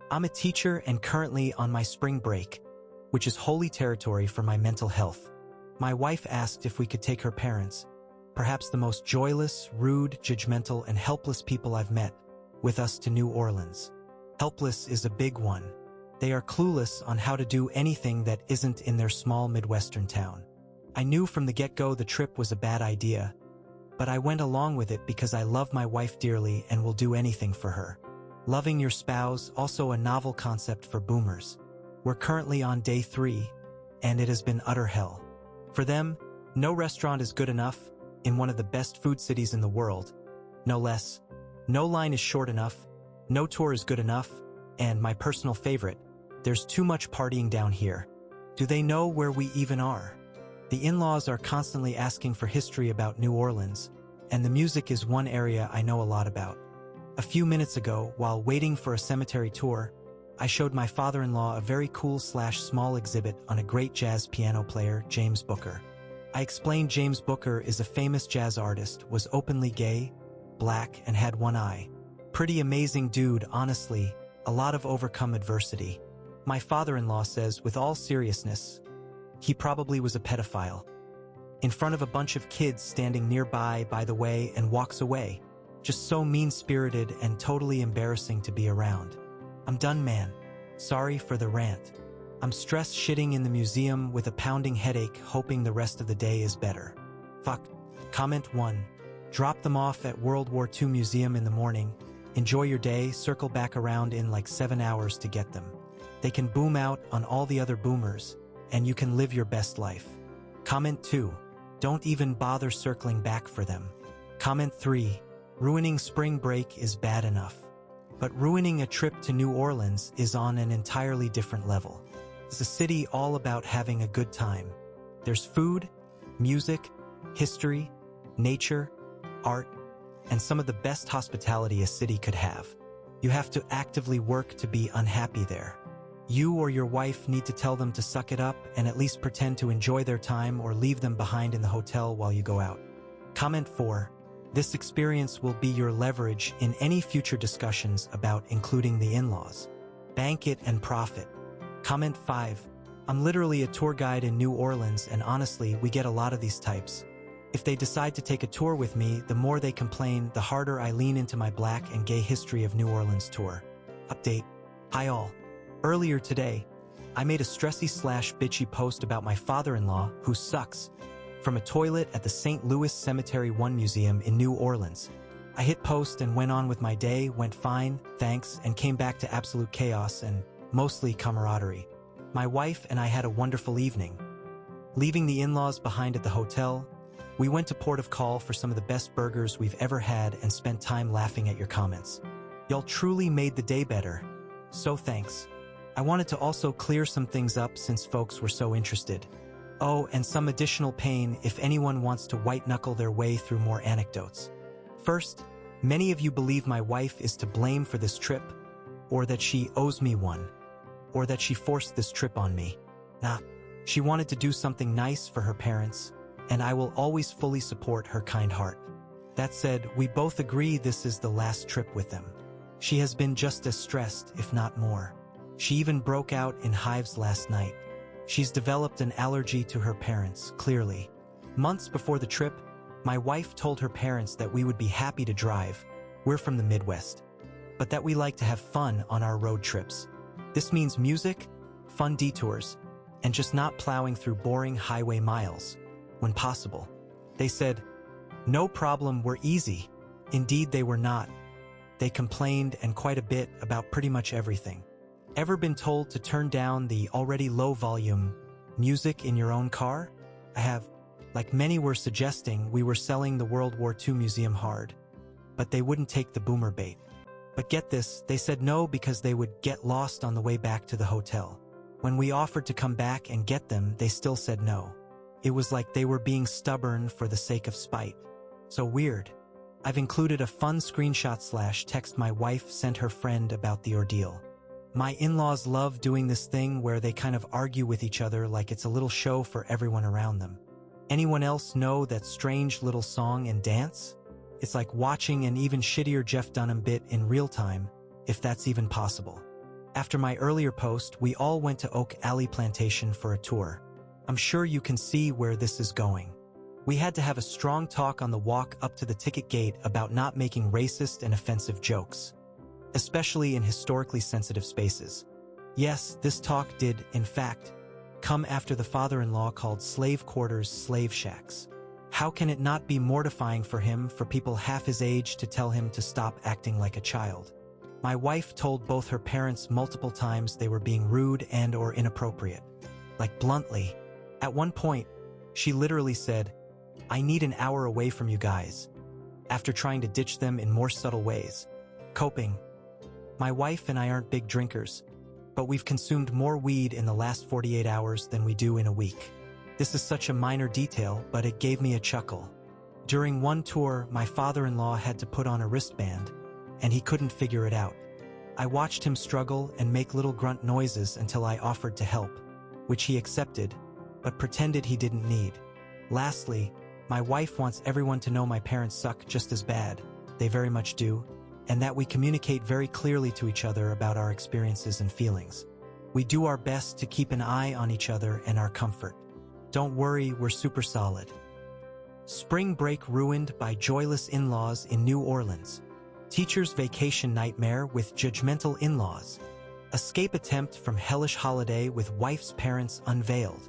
I'm a teacher and currently on my spring break, which is holy territory for my mental health. My wife asked if we could take her parents, perhaps the most joyless, rude, judgmental, and helpless people I've met, with us to New Orleans. Helpless is a big one. They are clueless on how to do anything that isn't in their small Midwestern town. I knew from the get-go the trip was a bad idea, but I went along with it because I love my wife dearly and will do anything for her. Loving your spouse, also a novel concept for boomers. We're currently on day 3, and it has been utter hell. For them, no restaurant is good enough, in one of the best food cities in the world. No less. No line is short enough, no tour is good enough, and my personal favorite, there's too much partying down here. Do they know where we even are? The in-laws are constantly asking for history about New Orleans, and the music is one area I know a lot about. A few minutes ago, while waiting for a cemetery tour, I showed my father-in-law a very cool/small exhibit on a great jazz piano player, James Booker. I explained James Booker is a famous jazz artist, was openly gay, black, and had one eye. Pretty amazing dude, honestly, a lot of overcome adversity. My father-in-law says, with all seriousness, he probably was a pedophile. In front of a bunch of kids standing nearby, by the way, and walks away. Just so mean-spirited and totally embarrassing to be around. I'm done, man. Sorry for the rant. I'm stress-shitting in the museum with a pounding headache, hoping the rest of the day is better. Fuck. Comment 1. Drop them off at World War II Museum in the morning. Enjoy your day, circle back around in like 7 hours to get them. They can boom out on all the other boomers, and you can live your best life. Comment 2. Don't even bother circling back for them. Comment 3. Ruining spring break is bad enough. But ruining a trip to New Orleans is on an entirely different level. It's a city all about having a good time. There's food, music, history, nature, art, and some of the best hospitality a city could have. You have to actively work to be unhappy there. You or your wife need to tell them to suck it up and at least pretend to enjoy their time or leave them behind in the hotel while you go out. Comment 4. This experience will be your leverage in any future discussions about including the in-laws. Bank it and profit. Comment 5. I'm literally a tour guide in New Orleans, and honestly, we get a lot of these types. If they decide to take a tour with me, the more they complain, the harder I lean into my Black and Gay History of New Orleans tour. Update. Hi all. Earlier today, I made a stressy/bitchy post about my father-in-law, who sucks, from a toilet at the St. Louis Cemetery 1 Museum in New Orleans. I hit post and went on with my day, went fine, thanks, and came back to absolute chaos and mostly camaraderie. My wife and I had a wonderful evening. Leaving the in-laws behind at the hotel, we went to Port of Call for some of the best burgers we've ever had and spent time laughing at your comments. Y'all truly made the day better. So thanks. I wanted to also clear some things up since folks were so interested. Oh, and some additional pain if anyone wants to white-knuckle their way through more anecdotes. First, many of you believe my wife is to blame for this trip, or that she owes me one, or that she forced this trip on me. Nah, she wanted to do something nice for her parents, and I will always fully support her kind heart. That said, we both agree this is the last trip with them. She has been just as stressed, if not more. She even broke out in hives last night. She's developed an allergy to her parents, clearly. Months before the trip, my wife told her parents that we would be happy to drive. We're from the Midwest. But that we like to have fun on our road trips. This means music, fun detours, and just not plowing through boring highway miles, when possible. They said, "No problem, we're easy." Indeed, they were not. They complained, and quite a bit, about pretty much everything. Ever been told to turn down the already low volume music in your own car? I have. Like many were suggesting, we were selling the World War II Museum hard. But they wouldn't take the boomer bait. But get this, they said no because they would get lost on the way back to the hotel. When we offered to come back and get them, they still said no. It was like they were being stubborn for the sake of spite. So weird. I've included a fun screenshot/text my wife sent her friend about the ordeal. My in-laws love doing this thing where they kind of argue with each other like it's a little show for everyone around them. Anyone else know that strange little song and dance? It's like watching an even shittier Jeff Dunham bit in real time, if that's even possible. After my earlier post, we all went to Oak Alley Plantation for a tour. I'm sure you can see where this is going. We had to have a strong talk on the walk up to the ticket gate about not making racist and offensive jokes, especially in historically sensitive spaces. Yes, this talk did, in fact, come after the father-in-law called slave quarters slave shacks. How can it not be mortifying for him for people half his age to tell him to stop acting like a child? My wife told both her parents multiple times they were being rude and/or inappropriate. Like bluntly. At one point, she literally said, "I need an hour away from you guys," after trying to ditch them in more subtle ways. Coping. My wife and I aren't big drinkers, but we've consumed more weed in the last 48 hours than we do in a week. This is such a minor detail, but it gave me a chuckle. During one tour, my father-in-law had to put on a wristband, and he couldn't figure it out. I watched him struggle and make little grunt noises until I offered to help, which he accepted, but pretended he didn't need. Lastly, my wife wants everyone to know my parents suck just as bad, they very much do, and that we communicate very clearly to each other about our experiences and feelings. We do our best to keep an eye on each other and our comfort. Don't worry, we're super solid. Spring break ruined by joyless in-laws in New Orleans. Teacher's vacation nightmare with judgmental in-laws. Escape attempt from hellish holiday with wife's parents unveiled.